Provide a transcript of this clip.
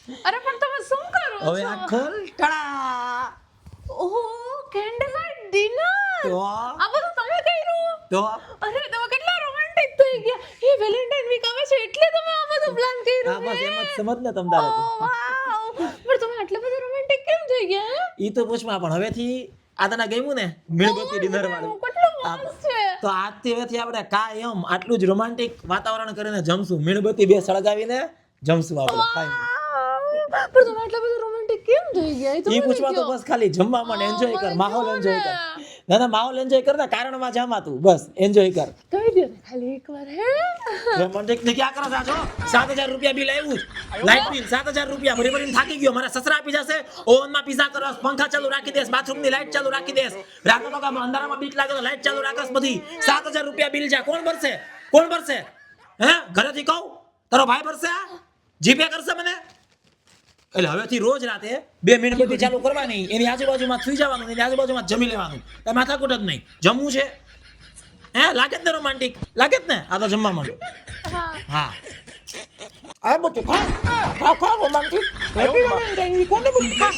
અરે પણ તમે શું કરો હવે છો? આ ખોલ ટાડા ઓહો કેન્ડલ લાઇટ ડિનર તો આ બધું તમે કર્યું? તો અરે તમે કેટલા રોમેન્ટિક થઈ ગયા. એ વેલેન્ટાઇન વીક આવે છે એટલે તમે આ બધું પ્લાન કર્યું. આ બસ એમ જ સમજ ને તમ તારે તો વાવ પણ તમે આટલા બધા રોમેન્ટિક કેમ થઈ ગયા? ઈ તો પૂછમાં પણ હવેથી આ તને ગમ્યું ને મીણબત્તી ડિનર વાળું કેટલું મસ્ત છે. તો આજથી હવેથી આપણે કાયમ આટલું જ રોમાન્ટિક વાતાવરણ કરીને જમશું મીણબત્તી બે સળગાવીને જમશું આપણે કાયમ. વાવ! પણ તમે આટલા બધા રોમેન્ટિક કેમ થઈ ગયા? એ તો ઈ મને પૂછવા તો કહો. બસ ખાલી જમવા માટે એન્જોય કર મને માહોલ કહો એન્જોય ને. કર ના માહોલ એન્જોય કર ને કારણમાં જામા તું બસ એન્જોય કર કહી દો ને ખાલી એકવાર હે. રોમાન્ટિક ને ક્યાં કરો છો 7,000 રૂપિયા બિલ આવ્યું લાઇટ બિલ 7,000 રૂપિયા ભરી ભરીને થાકી ગયો મારા સસરા આપી જશે ઓવનમાં પીઝા કરો પંખા ચાલુ રાખી દેસ બાથરૂમ ની લાઇટ ચાલુ રાખી દેસ રાતો તો કામ અંધારામાં બીક લાગે તો લાઇટ ચાલુ રાખસ બધી 7,000 રૂપિયા બિલ જા કોણ ભરશે હે ઘરેથી કહું તારો ભાઈ ભરશે આ જીપે કરશે મને એટલે હવેથી રોજ રાતે 2 મીણબત્તી ચાલુ કરવાની એની આજુબાજુમાં સુઈ જવાનું એની આજુબાજુમાં જમી લેવાનું કઈ માથાકૂટ જ નહીં જમવું છે હે લાગે જ ને રોમાન્ટિક લાગે જ ને આ તો જમવા માંડો હા આ બધું ખા રોમાન્ટિક હેપી વેલેન્ટાઇન કોને બધું ખા